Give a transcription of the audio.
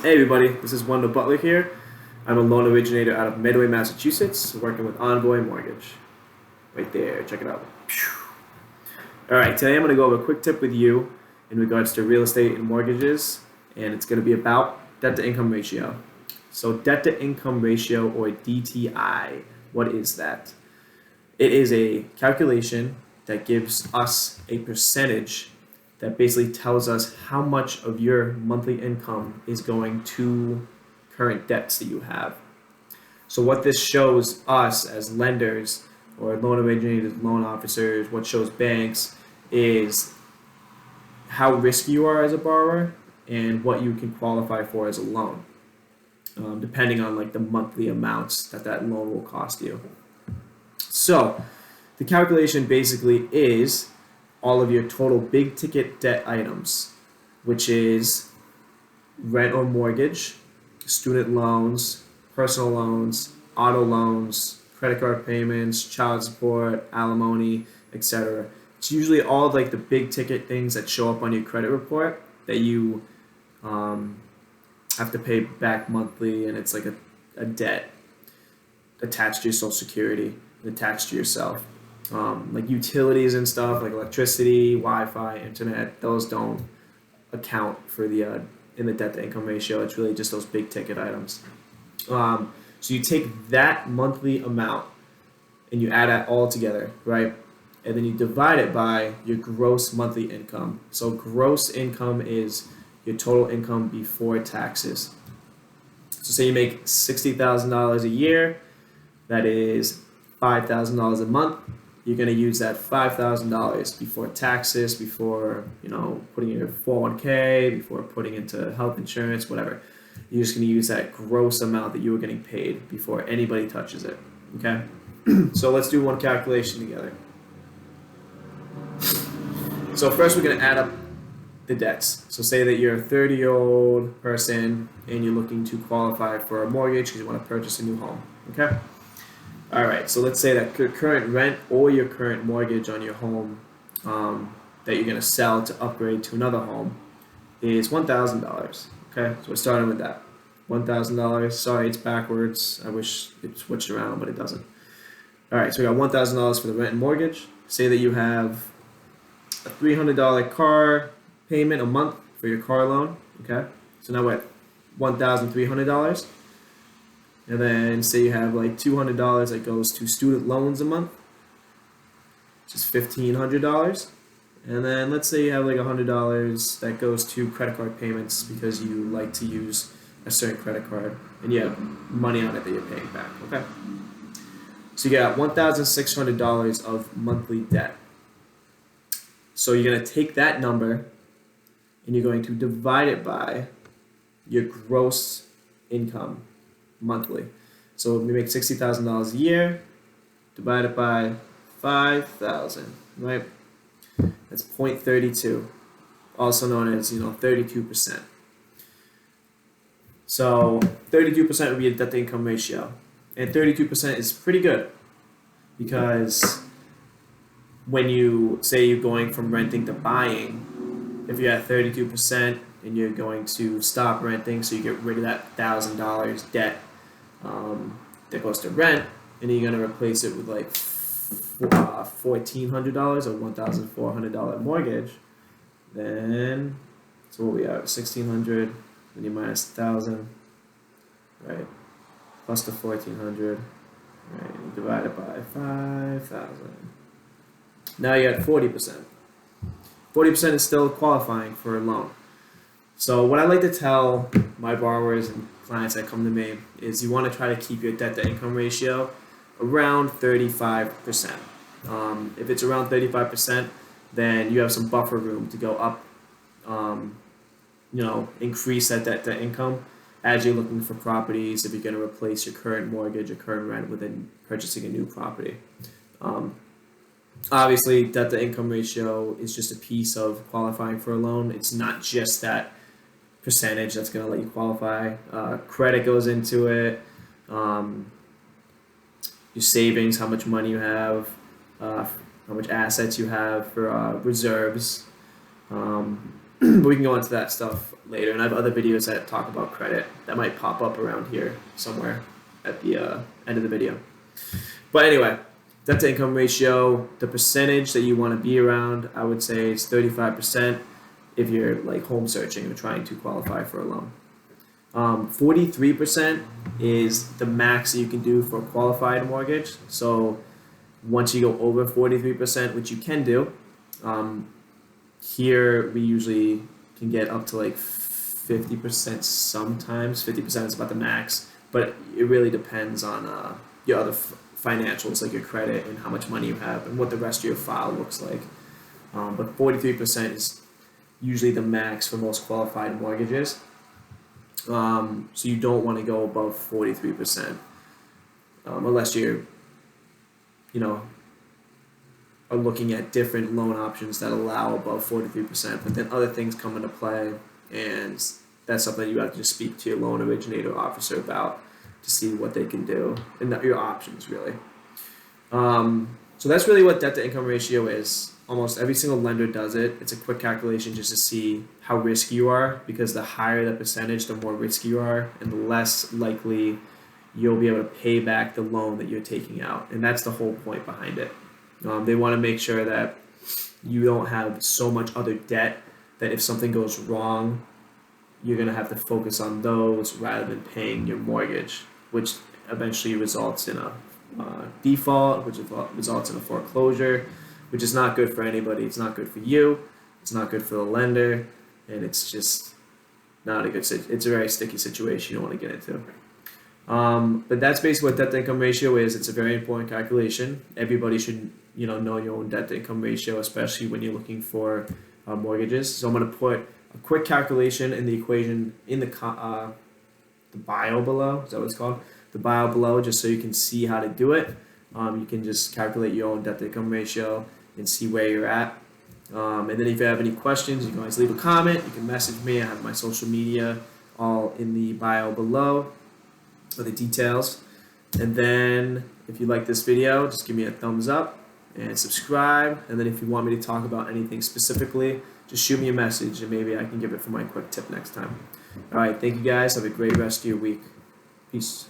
Hey everybody, this is Wendell Butler here. I'm a loan originator out of Medway, Massachusetts, working with Envoy Mortgage. Right there, check it out. Alright, today I'm going to go over a quick tip with you in regards to real estate and mortgages, and it's going to be about debt to income ratio. So, debt to income ratio, or DTI, what is that? It is a calculation that gives us a percentage that basically tells us how much of your monthly income is going to current debts that you have. So what this shows us as lenders or loan originators, loan officers, what shows banks is how risky you are as a borrower and what you can qualify for as a loan, depending on like the monthly amounts that loan will cost you. So the calculation basically is all of your total big ticket debt items, which is rent or mortgage, student loans, personal loans, auto loans, credit card payments, child support, alimony, etc. It's usually all like the big ticket things that show up on your credit report that you have to pay back monthly, and it's like a debt attached to your social security and attached to yourself. Like utilities and stuff like electricity, Wi-Fi, internet, those don't account for the in the debt to income ratio. It's really just those big ticket items. So you take that monthly amount and you add that all together, right? And then you divide it by your gross monthly income. So gross income is your total income before taxes. So say you make $60,000 a year, that is $5,000 a month. You're going to use that $5,000 before taxes, before putting in your 401k, before putting into health insurance, whatever. You're just going to use that gross amount that you were getting paid before anybody touches it. Okay? So let's do one calculation together. So first we're going to add up the debts. So say that you're a 30-year-old person and you're looking to qualify for a mortgage because you want to purchase a new home. Okay? All right, so let's say that your current rent or your current mortgage on your home that you're going to sell to upgrade to another home is $1,000. Okay, so we're starting with that. $1,000. Sorry, it's backwards. I wish it switched around, but it doesn't. All right, so we got $1,000 for the rent and mortgage. Say that you have a $300 car payment a month for your car loan. Okay, so now we're at $1,300. And then say you have like $200 that goes to student loans a month, which is $1,500. And then let's say you have like $100 that goes to credit card payments because you like to use a certain credit card and you have money on it that you're paying back. Okay. So you got $1,600 of monthly debt. So you're going to take that number and you're going to divide it by your gross income monthly. So we make $60,000 a year, divide it by 5,000, right? That's 0.32, also known as 32%. So 32% would be a debt to income ratio, and 32% is pretty good because when you say you're going from renting to buying, if you're at 32% and you're going to stop renting, so you get rid of that $1,000 debt that goes to rent, and you're going to replace it with like $1,400 or $1,400 mortgage, then so what we have, $1,600, then you minus 1,000, right, plus the 1,400, right, you divide it by 5,000. Now you're at 40%. 40% is still qualifying for a loan. So what I like to tell my borrowers and clients that come to me is you want to try to keep your debt to income ratio around 35%. If it's around 35%, then you have some buffer room to go up, increase that debt to income as you're looking for properties, if you're going to replace your current mortgage or current rent within purchasing a new property. Obviously, debt to income ratio is just a piece of qualifying for a loan. It's not just that percentage that's going to let you qualify. Credit goes into it. Your savings, how much money you have, how much assets you have for reserves, we can go into that stuff later. And I have other videos that talk about credit that might pop up around here somewhere at the end of the video. But anyway, debt to income ratio, the percentage that you want to be around, I would say it's 35% if you're like home searching or trying to qualify for a loan. 43% is the max that you can do for a qualified mortgage. So once you go over 43%, which you can do, here we usually can get up to like 50% sometimes. 50% is about the max, but it really depends on your other financials, like your credit and how much money you have and what the rest of your file looks like. But 43% is usually the max for most qualified mortgages. So you don't want to go above 43%, unless you're, are looking at different loan options that allow above 43%. But then other things come into play, and that's something you have to just speak to your loan originator officer about to see what they can do and your options really. So that's really what debt to income ratio is. Almost every single lender does it. It's a quick calculation just to see how risky you are, because the higher the percentage, the more risky you are, and the less likely you'll be able to pay back the loan that you're taking out. And that's the whole point behind it. They want to make sure that you don't have so much other debt that if something goes wrong, you're going to have to focus on those rather than paying your mortgage, which eventually results in a default, which results in a foreclosure, which is not good for anybody. It's not good for you. It's not good for the lender, and it's just not a good it's a very sticky situation you don't want to get into. But that's basically what debt to income ratio is. It's a very important calculation. Everybody should know your own debt to income ratio, especially when you're looking for mortgages. So I'm going to put a quick calculation in the equation in the bio below. Is that what it's called? The bio below, just so you can see how to do it. You can just calculate your own debt to income ratio and see where you're at. And then if you have any questions, you can always leave a comment. You can message me. I have my social media all in the bio below, or the details. And then if you like this video, just give me a thumbs up and subscribe. And then if you want me to talk about anything specifically, just shoot me a message and maybe I can give it for my quick tip next time. All right, thank you guys. Have a great rest of your week. Peace.